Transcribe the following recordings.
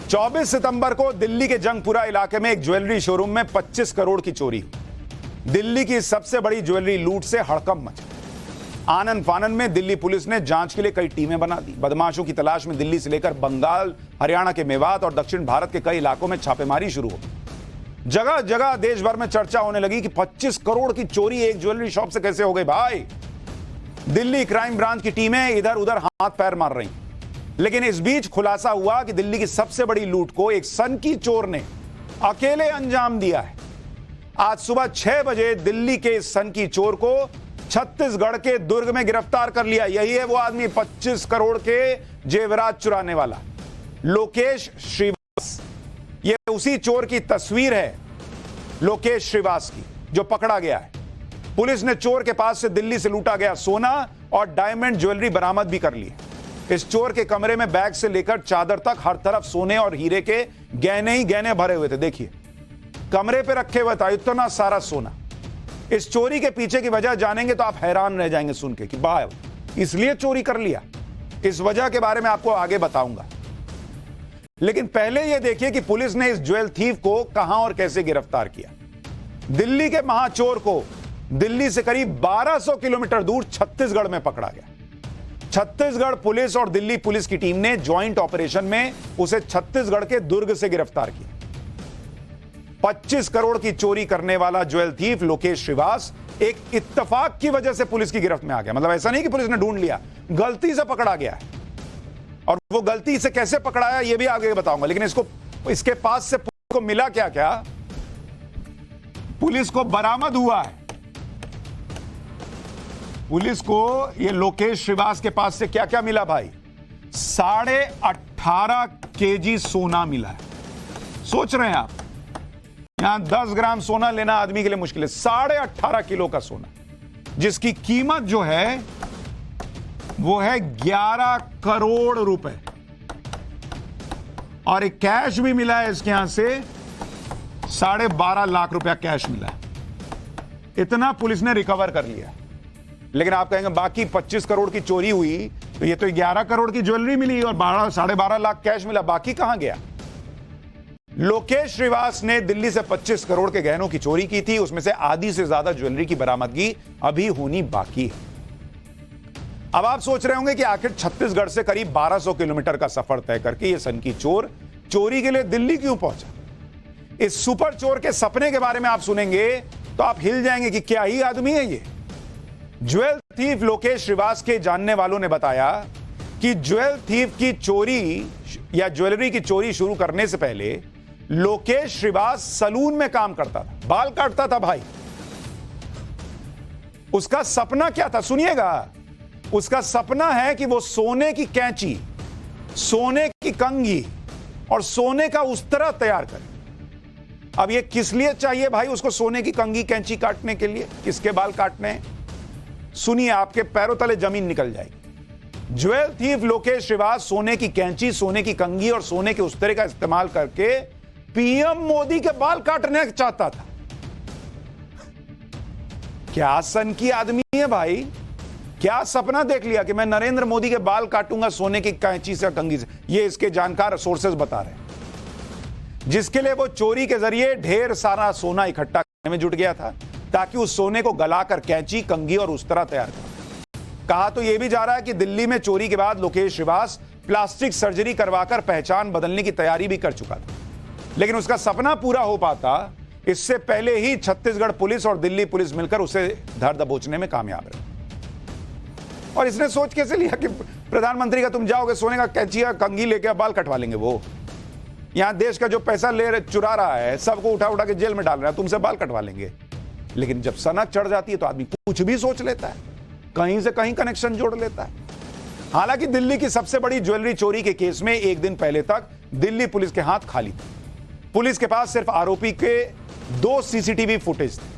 24 सितंबर को दिल्ली के जंगपुरा इलाके में एक ज्वेलरी शोरूम में 25 करोड़ की चोरी हुई। दिल्ली की सबसे बड़ी ज्वेलरी लूट से हड़कंप मचा। आनन फानन में दिल्ली पुलिस ने जांच के लिए कई टीमें बना दी। बदमाशों की तलाश में दिल्ली से लेकर बंगाल, हरियाणा के मेवात और दक्षिण भारत के कई इलाकों में छापेमारी शुरू हो गई। जगह जगह देश भर में चर्चा होने लगी कि 25 करोड़ की चोरी एक ज्वेलरी शॉप से कैसे हो गई भाई। दिल्ली क्राइम ब्रांच की टीमें इधर उधर हाथ पैर मार रही, लेकिन इस बीच खुलासा हुआ कि दिल्ली की सबसे बड़ी लूट को एक सनकी चोर ने अकेले अंजाम दिया है। आज सुबह 6 बजे दिल्ली के इस सनकी चोर को छत्तीसगढ़ के दुर्ग में गिरफ्तार कर लिया। यही है वो आदमी, 25 करोड़ के जेवरात चुराने वाला लोकेश श्रीवास। ये उसी चोर की तस्वीर है, लोकेश श्रीवास की, जो पकड़ा गया है। पुलिस ने चोर के पास से दिल्ली से लूटा गया सोना और डायमंड ज्वेलरी बरामद भी कर ली। इस चोर के कमरे में बैग से लेकर चादर तक हर तरफ सोने और हीरे के गहने ही गहने भरे हुए थे। देखिए, कमरे पे रखे हुए था इतना सारा सोना। इस चोरी के पीछे की वजह जानेंगे तो आप हैरान रह जाएंगे सुन के कि वाह, इसलिए चोरी कर लिया। इस वजह के बारे में आपको आगे बताऊंगा, लेकिन पहले यह देखिए कि पुलिस ने इस ज्वेल थीफ को कहां और कैसे गिरफ्तार किया। दिल्ली के महाचोर को दिल्ली से करीब 1200 किलोमीटर दूर छत्तीसगढ़ में पकड़ा गया। छत्तीसगढ़ पुलिस और दिल्ली पुलिस की टीम ने ज्वाइंट ऑपरेशन में उसे छत्तीसगढ़ के दुर्ग से गिरफ्तार किया। 25 करोड़ की चोरी करने वाला ज्वेल थीफ लोकेश श्रीवास एक इत्तेफाक की वजह से पुलिस की गिरफ्त में आ गया। मतलब ऐसा नहीं कि पुलिस ने ढूंढ लिया, गलती से पकड़ा गया है। और वो गलती से कैसे पकड़ाया ये भी आगे बताऊंगा। लेकिन इसके पास से पुलिस को मिला क्या क्या, पुलिस को बरामद हुआ है। पुलिस को ये लोकेश श्रीवास के पास से क्या क्या मिला भाई? 18.5 केजी सोना मिला है। सोच रहे हैं आप, यहां 10 ग्राम सोना लेना आदमी के लिए मुश्किल है। 18.5 किलो का सोना, जिसकी कीमत जो है वो है 11 करोड़ रुपए। और एक कैश भी मिला है इसके यहां से 12.5 लाख रुपया कैश मिला है। इतना पुलिस ने रिकवर कर लिया। लेकिन आप कहेंगे बाकी 25 करोड़ की चोरी हुई तो ये तो 11 करोड़ की ज्वेलरी मिली और 12.5 लाख कैश मिला, बाकी कहां गया? लोकेश श्रीवास ने दिल्ली से 25 करोड़ के गहनों की चोरी की थी। उसमें से आधी से ज्यादा ज्वेलरी की बरामदगी अभी होनी बाकी है। अब आप सोच रहे होंगे कि आखिर छत्तीसगढ़ से करीब 1200 किलोमीटर का सफर तय करके ये सनकी चोर चोरी के लिए दिल्ली क्यों पहुंचा? इस सुपर चोर के सपने के बारे में आप सुनेंगे तो आप हिल जाएंगे कि क्या ही आदमी है ये। ज्वेल थीफ लोकेश श्रीवास के जानने वालों ने बताया कि ज्वेल थीफ की चोरी या ज्वेलरी की चोरी शुरू करने से पहले लोकेश श्रीवास सलून में काम करता था, बाल काटता था भाई। उसका सपना क्या था सुनिएगा। उसका सपना है कि वो सोने की कैंची, सोने की कंघी और सोने का उस्तरा तैयार करे। अब ये किस लिए चाहिए भाई उसको सोने की कंघी कैंची काटने के लिए? किसके बाल काटने हैं? सुनिए, आपके पैरों तले जमीन निकल जाएगी। ज्वेल थीफ लोकेश श्रीवास सोने की कैंची, सोने की कंघी और सोने के उस्तरे का इस्तेमाल करके पीएम मोदी के बाल काटने चाहता था। क्या सन की आदमी है भाई। क्या सपना देख लिया कि मैं नरेंद्र मोदी के बाल काटूंगा सोने की कैंची से, कंघी से। ये इसके जानकार सोर्सेज बता रहे हैं, जिसके लिए वो चोरी के जरिए ढेर सारा सोना इकट्ठा करने में जुट गया था ताकि उस सोने को गलाकर कैंची, कंघी और उस्तरा तैयार कर। कहा तो यह भी जा रहा है कि दिल्ली में चोरी के बाद लोकेश श्रीवास प्लास्टिक सर्जरी करवाकर पहचान बदलने की तैयारी भी कर चुका था। लेकिन उसका सपना पूरा हो पाता इससे पहले ही छत्तीसगढ़ पुलिस और दिल्ली पुलिस मिलकर उसे धर दबोचने में कामयाब रहे। और इसने सोच कैसे लिया कि प्रधानमंत्री का तुम जाओगे सोने का कैंची या कंघी लेके बाल कटवा लेंगे। वो यहां देश का जो पैसा चुरा रहा है सबको उठा उठा के जेल में डाल रहा है, तुमसे बाल कटवा लेंगे। लेकिन जब सनक चढ़ जाती है तो आदमी कुछ भी सोच लेता है, कहीं से कहीं कनेक्शन जोड़ लेता है। हालांकि दिल्ली की सबसे बड़ी ज्वेलरी चोरी के केस में एक दिन पहले तक दिल्ली पुलिस के हाथ खाली थे। पुलिस के पास सिर्फ आरोपी के 2 सीसीटीवी फुटेज थे।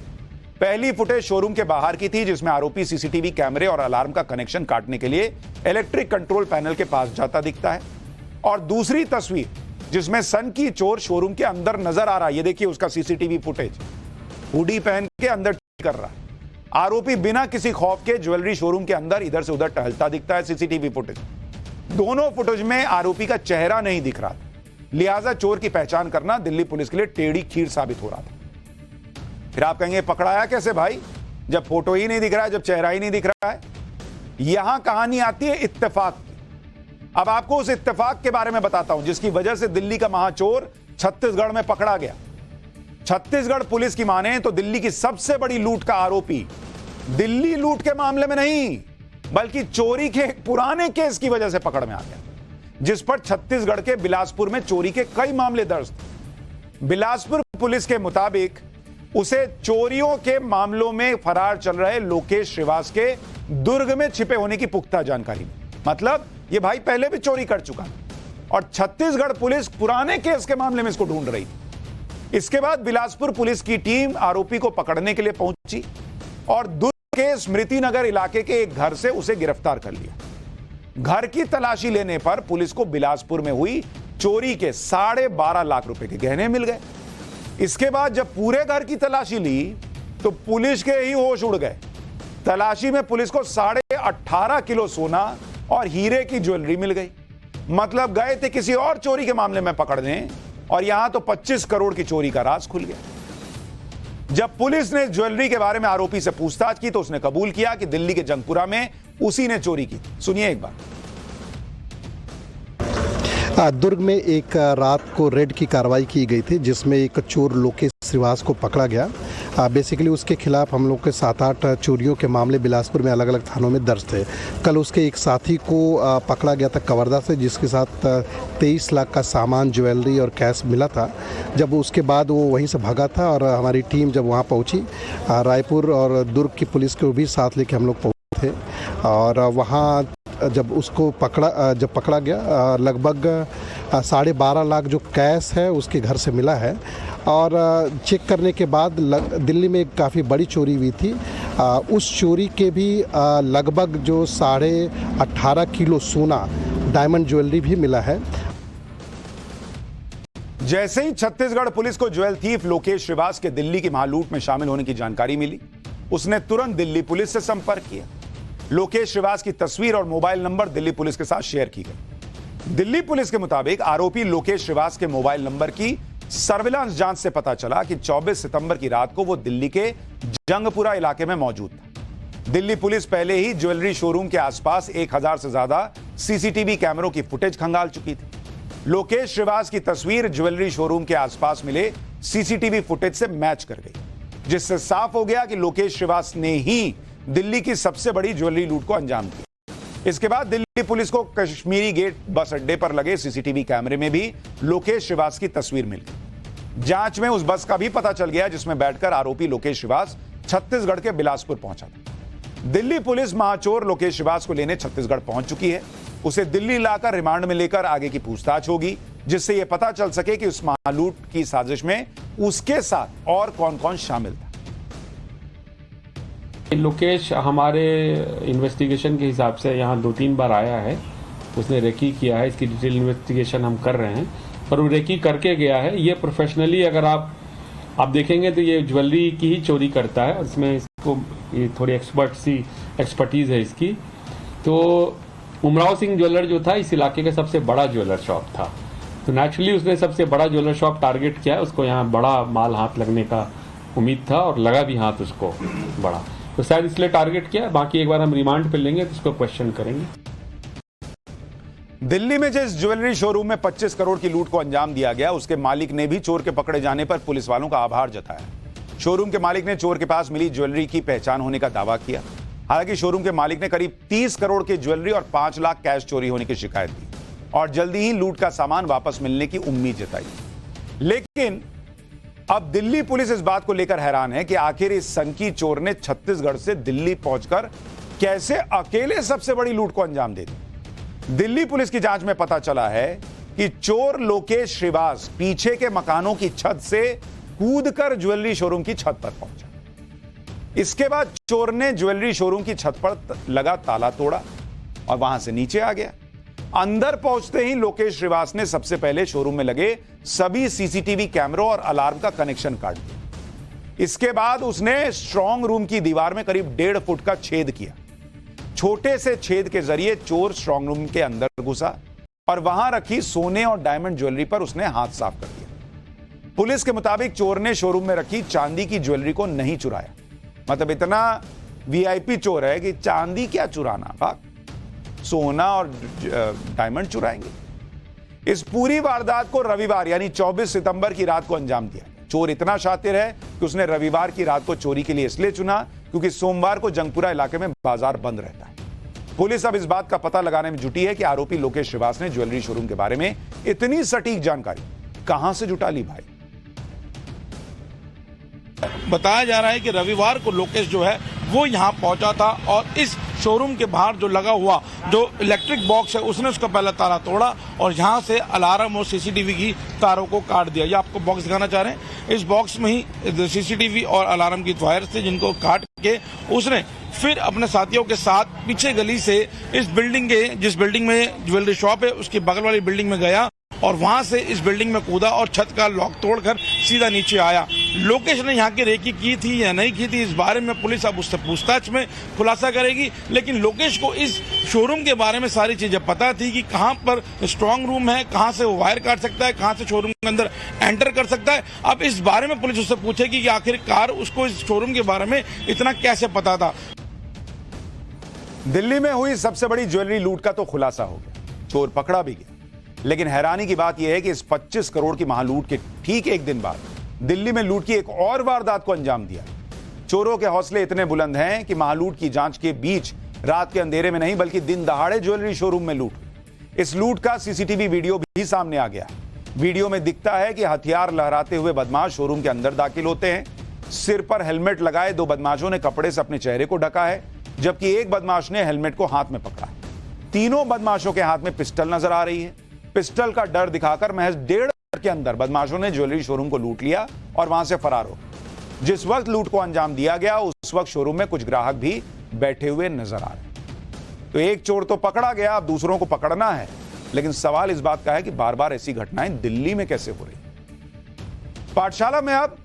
पहली फुटेज शोरूम के बाहर की थी, जिसमें आरोपी सीसीटीवी कैमरे और अलार्म का कनेक्शन काटने के लिए इलेक्ट्रिक कंट्रोल पैनल के पास जाता दिखता है। और दूसरी तस्वीर जिसमें सन की चोर शोरूम के अंदर नजर आ रहा है, ये देखिए उसका सीसीटीवी फुटेज, हुडी पहन के अंदर कर रहा है। आरोपी बिना किसी खौफ के ज्वेलरी शोरूम के अंदर इधर से उधर टहलता दिखता है। सीसीटीवी फुटेज, दोनों फुटेज में आरोपी का चेहरा नहीं दिख रहा था। लिहाजा चोर की पहचान करना दिल्ली पुलिस के लिए टेढ़ी खीर साबित हो रहा था। फिर आप कहेंगे पकड़ाया कैसे भाई, जब फोटो ही नहीं दिख रहा है, जब चेहरा ही नहीं दिख रहा है। यहां कहानी आती है इत्तेफाक की। अब आपको उस इत्तेफाक के बारे में बताता हूं जिसकी वजह से दिल्ली का महाचोर छत्तीसगढ़ में पकड़ा गया। छत्तीसगढ़ पुलिस की माने तो दिल्ली की सबसे बड़ी लूट का आरोपी दिल्ली लूट के मामले में नहीं बल्कि चोरी के पुराने केस की वजह से पकड़ में आ गया, जिस पर छत्तीसगढ़ के बिलासपुर में चोरी के कई मामले दर्ज थे। बिलासपुर पुलिस के मुताबिक उसे चोरियों के मामलों में फरार चल रहे लोकेश श्रीवास के दुर्ग में छिपे होने की पुख्ता जानकारी मिली। मतलब ये भाई पहले भी चोरी कर चुका और छत्तीसगढ़ पुलिस पुराने केस के मामले में इसको ढूंढ रही थी। इसके बाद बिलासपुर पुलिस की टीम आरोपी को पकड़ने के लिए पहुंची और दुर्ग के स्मृति नगर इलाके के एक घर से उसे गिरफ्तार कर लिया। घर की तलाशी लेने पर पुलिस को बिलासपुर में हुई चोरी के 12.5 लाख रुपए के गहने मिल गए। इसके बाद जब पूरे घर की तलाशी ली तो पुलिस के ही होश उड़ गए। तलाशी में पुलिस को 18.5 किलो सोना और हीरे की ज्वेलरी मिल गई। मतलब गए थे किसी और चोरी के मामले में पकड़ने और यहां तो 25 करोड़ की चोरी का राज खुल गया। जब पुलिस ने ज्वेलरी के बारे में आरोपी से पूछताछ की तो उसने कबूल किया कि दिल्ली के जंगपुरा में उसी ने चोरी की। सुनिए एक बार। दुर्ग में एक रात को रेड की कार्रवाई की गई थी जिसमें एक चोर लोकेश श्रीवास को पकड़ा गया। बेसिकली उसके खिलाफ हम लोग के 7-8 चोरियों के मामले बिलासपुर में अलग अलग थानों में दर्ज थे। कल उसके एक साथी को पकड़ा गया था कवर्धा से, जिसके साथ 23 लाख का सामान, ज्वेलरी और कैश मिला था। जब उसके बाद वो वहीं से भागा था और हमारी टीम जब वहाँ पहुँची, रायपुर और दुर्ग की पुलिस को भी साथ लेके हम लोग पहुँचे थे और वहाँ जब उसको पकड़ा गया लगभग 12.5 लाख जो कैश है उसके घर से मिला है। और चेक करने के बाद दिल्ली में एक काफ़ी बड़ी चोरी हुई थी, उस चोरी के भी लगभग जो 18.5 किलो सोना, डायमंड ज्वेलरी भी मिला है। जैसे ही छत्तीसगढ़ पुलिस को ज्वेल थीफ लोकेश श्रीवास के दिल्ली की महालूट में शामिल होने की जानकारी मिली, उसने तुरंत दिल्ली पुलिस से संपर्क किया। लोकेश श्रीवास की तस्वीर और मोबाइल नंबर दिल्ली पुलिस के साथ शेयर की गई। दिल्ली पुलिस के मुताबिक आरोपी लोकेश श्रीवास के मोबाइल नंबर की सर्विलांस जांच से पता चला कि 24 सितंबर की रात को वो दिल्ली के जंगपुरा इलाके में मौजूद था। दिल्ली पुलिस पहले ही ज्वेलरी शोरूम के आसपास 1000 से ज्यादा सीसीटीवी कैमरों की फुटेज खंगाल चुकी थी। लोकेश श्रीवास की तस्वीर ज्वेलरी शोरूम के आसपास मिले सीसीटीवी फुटेज से मैच कर गई, जिससे साफ हो गया कि लोकेश श्रीवास ने ही दिल्ली की सबसे बड़ी ज्वेलरी लूट को अंजाम दिया। इसके बाद दिल्ली पुलिस को कश्मीरी गेट बस अड्डे पर लगे सीसीटीवी कैमरे में भी लोकेश श्रीवास की तस्वीर मिल गई। जांच में उस बस का भी पता चल गया जिसमें बैठकर आरोपी लोकेश श्रीवास छत्तीसगढ़ के बिलासपुर पहुंचा था। दिल्ली पुलिस महाचोर लोकेश श्रीवास को लेने छत्तीसगढ़ पहुंच चुकी है। उसे दिल्ली लाकर रिमांड में लेकर आगे की पूछताछ होगी, जिससे यह पता चल सके कि उस महालूट की साजिश में उसके साथ और कौन कौन शामिल था। लोकेश हमारे इन्वेस्टिगेशन के हिसाब से यहाँ 2-3 बार आया है, उसने रेकी किया है। इसकी डिटेल इन्वेस्टिगेशन हम कर रहे हैं, पर वो रेकी करके गया है। ये प्रोफेशनली अगर आप देखेंगे तो ये ज्वेलरी की ही चोरी करता है। इसमें इसको ये थोड़ी एक्सपर्टीज़ है इसकी। तो उमराव सिंह ज्वेलर जो था इस इलाके का सबसे बड़ा ज्वेलर शॉप था, तो नेचुरली उसने सबसे बड़ा ज्वेलर शॉप टारगेट किया है। उसको यहाँ बड़ा माल हाथ लगने का उम्मीद था और लगा भी हाथ उसको बड़ा, तो शायद इसलिए टारगेट किया। बाकी एक बार हम रिमांड पे लेंगे तो उसको क्वेश्चन करेंगे। दिल्ली में जिस ज्वेलरी शोरूम में 25 करोड़ की लूट को अंजाम दिया गया, उसके मालिक ने भी चोर के पकड़े जाने पर पुलिस वालों का आभार जताया। शोरूम के मालिक ने चोर के पास मिली ज्वेलरी की पहचान होने का दावा किया। हालांकि शोरूम के मालिक ने करीब 30 करोड़ की ज्वेलरी और 5 लाख कैश चोरी होने की शिकायत दी और जल्दी ही लूट का सामान वापस मिलने की उम्मीद जताई। लेकिन अब दिल्ली पुलिस इस बात को लेकर हैरान है कि आखिर इस सनकी चोर ने छत्तीसगढ़ से दिल्ली पहुंचकर कैसे अकेले सबसे बड़ी लूट को अंजाम दे दी। दिल्ली पुलिस की जांच में पता चला है कि चोर लोकेश श्रीवास पीछे के मकानों की छत से कूदकर ज्वेलरी शोरूम की छत पर पहुंचा। इसके बाद चोर ने ज्वेलरी शोरूम की छत पर लगा ताला तोड़ा और वहां से नीचे आ गया। अंदर पहुंचते ही लोकेश श्रीवास ने सबसे पहले शोरूम में लगे सभी सीसीटीवी कैमरों और अलार्म का कनेक्शन काट दिया। इसके बाद उसने स्ट्रांग रूम की दीवार में करीब 1.5 फुट का छेद किया। छोटे से छेद के जरिए चोर स्ट्रांग रूम के अंदर घुसा और वहां रखी सोने और डायमंड ज्वेलरी पर उसने हाथ साफ कर दिया। पुलिस के मुताबिक चोर ने शोरूम में रखी चांदी की ज्वेलरी को नहीं चुराया। मतलब इतना वीआईपी चोर है कि चांदी क्या चुराना, भाग सोना और डायमंड चुराएंगे। इस पूरी वारदात को रविवार यानी 24 सितंबर की रात को अंजाम दिया। चोर इतना शातिर है कि उसने रविवार की रात को चोरी के लिए इसलिए चुना क्योंकि सोमवार को जंगपुरा इलाके में बाजार बंद रहता है। पुलिस अब इस बात का पता लगाने में जुटी है कि आरोपी लोकेश श्रीवास ने ज्वेलरी शोरूम के बारे में इतनी सटीक जानकारी कहां से जुटा ली भाई। बताया जा रहा है कि रविवार को लोकेश जो है वो यहाँ पहुंचा था और इस शोरूम के बाहर जो लगा हुआ जो इलेक्ट्रिक बॉक्स है उसने उसका पहला ताला तोड़ा और यहाँ से अलार्म और सीसीटीवी की तारों को काट दिया। ये आपको बॉक्स दिखाना चाह रहे हैं। इस बॉक्स में ही सीसीटीवी और अलार्म की वायर्स थे जिनको काट के उसने फिर अपने साथियों के साथ पीछे गली से इस बिल्डिंग के जिस बिल्डिंग में ज्वेलरी शॉप है उसके बगल वाली बिल्डिंग में गया और वहां से इस बिल्डिंग में कूदा और छत का लॉक तोड़कर सीधा नीचे आया। लोकेश ने यहाँ की रेकी की थी या नहीं की थी इस बारे में पुलिस अब उससे पूछताछ में खुलासा करेगी, लेकिन लोकेश को इस शोरूम के बारे में सारी चीजें पता थी कि कहाँ पर स्ट्रांग रूम है, कहाँ से वो वायर काट सकता है, कहाँ से शोरूम के अंदर एंटर कर सकता है। अब इस बारे में पुलिस उससे पूछेगी कि आखिरकार उसको इस शोरूम के बारे में इतना कैसे पता था। दिल्ली में हुई सबसे बड़ी ज्वेलरी लूट का तो खुलासा हो गया, चोर पकड़ा भी गया, लेकिन हैरानी की बात यह है कि इस 25 करोड़ की महालूट के ठीक एक दिन बाद दिल्ली में लूट की एक और वारदात को अंजाम दिया। चोरों के हौसले इतने बुलंद हैं कि महालूट की जांच के बीच रात के अंधेरे में नहीं बल्कि दिन दहाड़े ज्वेलरी शोरूम में लूट हुई। इस लूट का सीसीटीवी वीडियो भी सामने आ गया। वीडियो में दिखता है कि हथियार लहराते हुए बदमाश शोरूम के अंदर दाखिल होते हैं। सिर पर हेलमेट लगाए दो बदमाशों ने कपड़े से अपने चेहरे को ढका है, जबकि एक बदमाश ने हेलमेट को हाथ में पकड़ा। तीनों बदमाशों के हाथ में पिस्टल नजर आ रही है। पिस्टल का डर दिखाकर महज 1.5 मिनट के अंदर बदमाशों ने ज्वेलरी शोरूम को लूट लिया और वहां से फरार हो गए। जिस वक्त लूट को अंजाम दिया गया उस वक्त शोरूम में कुछ ग्राहक भी बैठे हुए नजर आ रहे। तो एक चोर तो पकड़ा गया, अब दूसरों को पकड़ना है, लेकिन सवाल इस बात का है कि बार बार ऐसी घटनाएं दिल्ली में कैसे हो रही। पाठशाला में अब